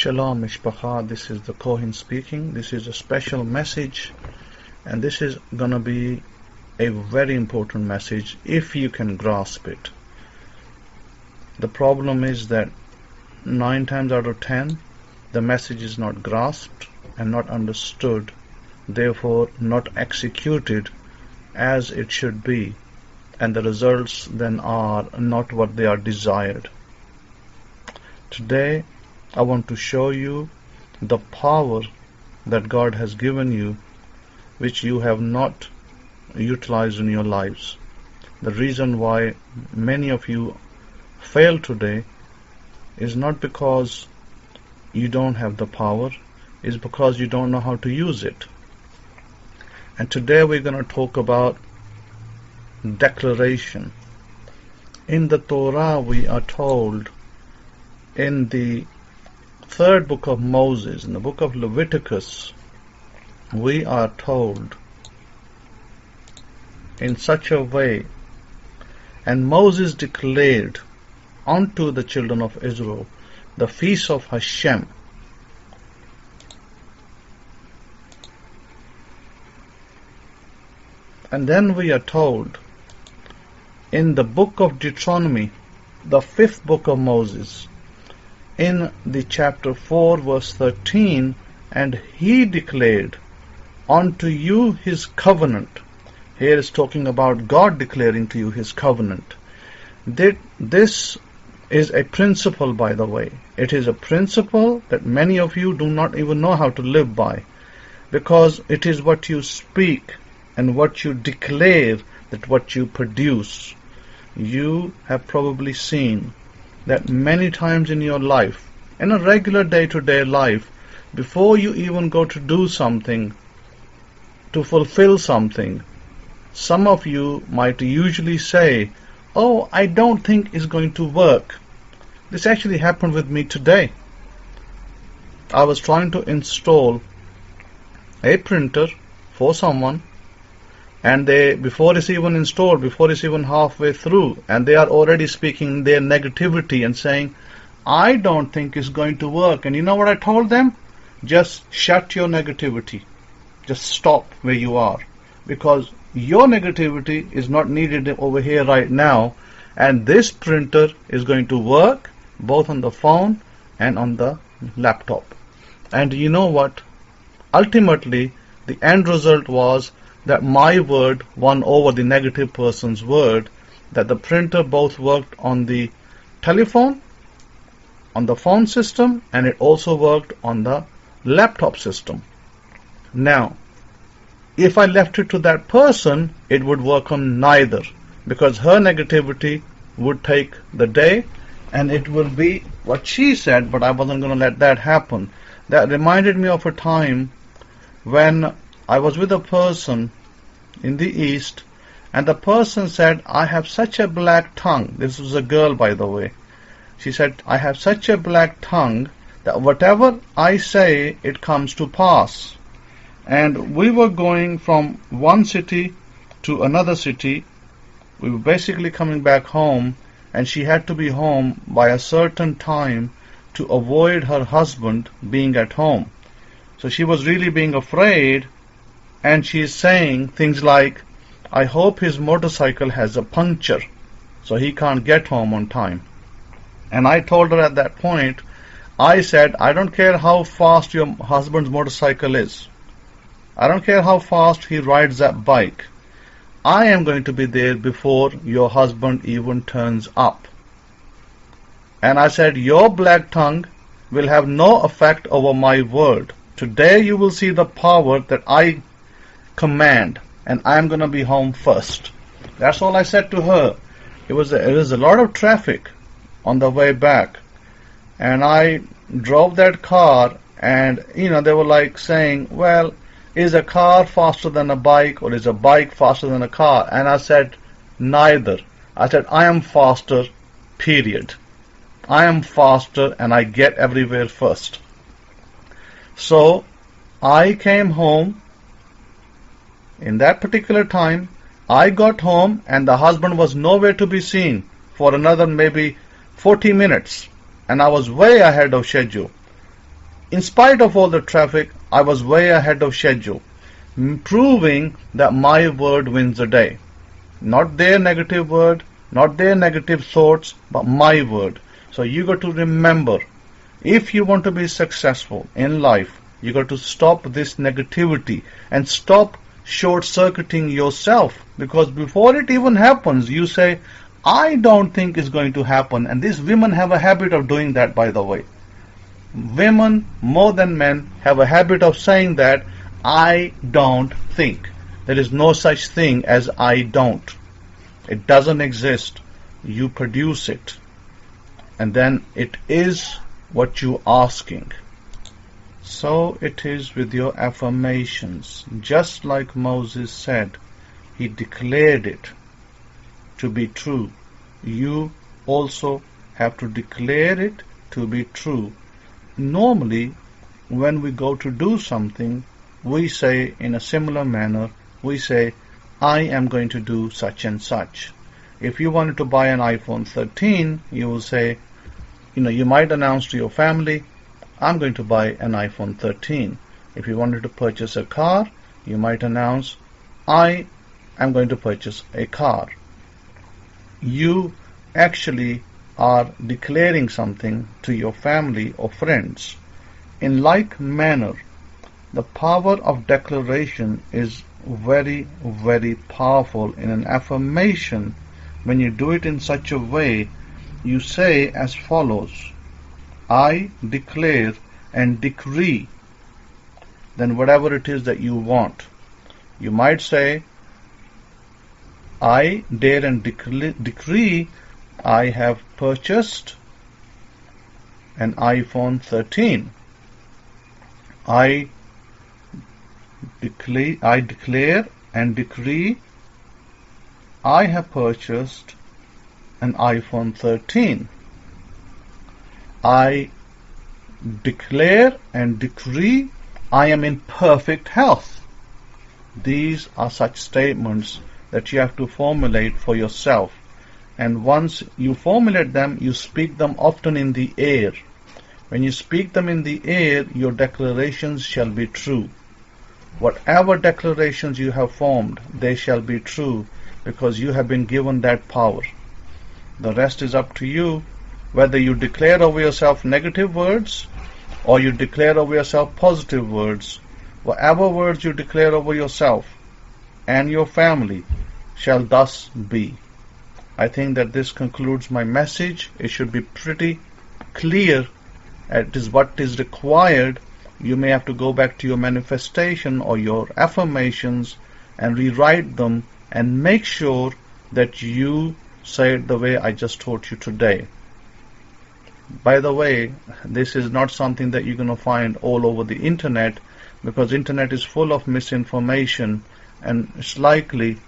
Shalom Mishpacha, this is the Kohen speaking. This is a special message, and this is gonna be a very important message if you can grasp it. The problem is that 9 times out of 10 the message is not grasped and not understood, therefore not executed as it should be, and the results then are not what they are desired. Today I want to show you the power that God has given you, which you have not utilized in your lives. The reason why many of you fail today is not because you don't have the power, it's because you don't know how to use it. And today we're going to talk about declaration. In the Torah we are told, in the third book of Moses, in the book of Leviticus, we are told in such a way, and Moses declared unto the children of Israel the feast of Hashem. And then we are told in the book of Deuteronomy, the 5th book of Moses, in the chapter 4 verse 13, and he declared unto you his covenant. Here is talking about God declaring to you his covenant. This is a principle, by the way. It is a principle that many of you do not even know how to live by, because it is what you speak and what you declare that what you produce. You have probably seen that many times in your life, in a regular day-to-day life, before you even go to do something, to fulfill something, some of you might usually say, "Oh, I don't think it's going to work." This actually happened with me today. I was trying to install a printer for someone, and before it's even installed, before it's even halfway through, and they are already speaking their negativity and saying, "I don't think it's going to work." And you know what I told them? Just shut your negativity. Just stop where you are, because your negativity is not needed over here right now, and this printer is going to work both on the phone and on the laptop. And you know what? Ultimately, the end result was that my word won over the negative person's word, that the printer both worked on the telephone, on the phone system, and it also worked on the laptop system. Now, if I left it to that person, it would work on neither, because her negativity would take the day, and it will be what she said, but I wasn't going to let that happen. That reminded me of a time when I was with a person in the East, and the person said, "I have such a black tongue." This was a girl, by the way. She said, "I have such a black tongue that whatever I say, it comes to pass." And we were going from one city to another city. We were basically coming back home, and she had to be home by a certain time to avoid her husband being at home. So she was really being afraid, and she is saying things like, "I hope his motorcycle has a puncture so he can't get home on time." And I told her at that point, I said, "I don't care how fast your husband's motorcycle is. I don't care how fast he rides that bike. I am going to be there before your husband even turns up." And I said, "Your black tongue will have no effect over my word. Today you will see the power that I command, and I am going to be home first." That's all I said to her. It was a lot of traffic on the way back, and I drove that car, and they were like saying, "Well, is a car faster than a bike, or is a bike faster than a car?" And I said, "Neither." I said, "I am faster, period. I am faster, and I get everywhere first." So I came home. In that particular time, I got home, and the husband was nowhere to be seen for another maybe 40 minutes, and I was way ahead of schedule. In spite of all the traffic, I was way ahead of schedule, proving that my word wins the day. Not their negative word, not their negative thoughts, but my word. So you got to remember, if you want to be successful in life, you got to stop this negativity and stop short-circuiting yourself, because before it even happens, you say, I don't think it's going to happen. And these women have a habit of doing that, by the way. Women, more than men, have a habit of saying that, I don't think. There is no such thing as I don't. It doesn't exist. You produce it. And then it is what you're asking. So it is with your affirmations. Just like Moses said, he declared it to be true. You also have to declare it to be true. Normally, when we go to do something, we say in a similar manner, we say, I am going to do such and such. If you wanted to buy an iPhone 13, you will say, you might announce to your family, I'm going to buy an iPhone 13. If you wanted to purchase a car, you might announce, I am going to purchase a car. You actually are declaring something to your family or friends. In like manner, the power of declaration is very, very powerful. In an affirmation, when you do it in such a way, you say as follows, I declare and decree, then whatever it is that you want. You might say, I dare and decree I have purchased an iPhone 13. I declare and decree I have purchased an iPhone 13. I declare and decree I am in perfect health. These are such statements that you have to formulate for yourself. And once you formulate them, you speak them often in the air. When you speak them in the air, your declarations shall be true. Whatever declarations you have formed, they shall be true, because you have been given that power. The rest is up to you, whether you declare over yourself negative words or you declare over yourself positive words. Whatever words you declare over yourself and your family shall thus be. I think that this concludes my message. It should be pretty clear. It is what is required. You may have to go back to your manifestation or your affirmations and rewrite them and make sure that you say it the way I just taught you today. By the way, this is not something that you're going to find all over the internet, because internet is full of misinformation, and it's likely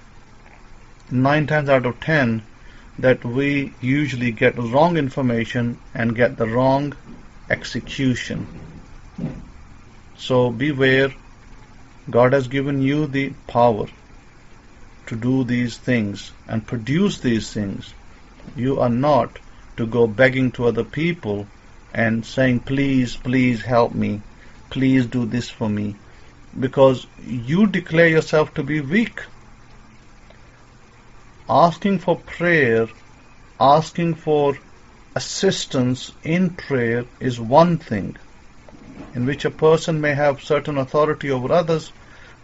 9 times out of 10 that we usually get wrong information and get the wrong execution. So beware. God has given you the power to do these things and produce these things. You are not to go begging to other people and saying, please, please help me, please do this for me, because you declare yourself to be weak. Asking for prayer, asking for assistance in prayer is one thing, in which a person may have certain authority over others,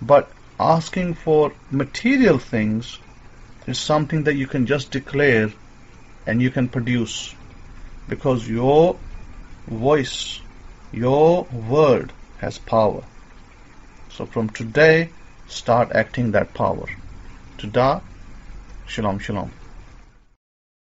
but asking for material things is something that you can just declare and you can produce, because your voice, your word has power. So from today, start acting that power. Todah, shalom, shalom.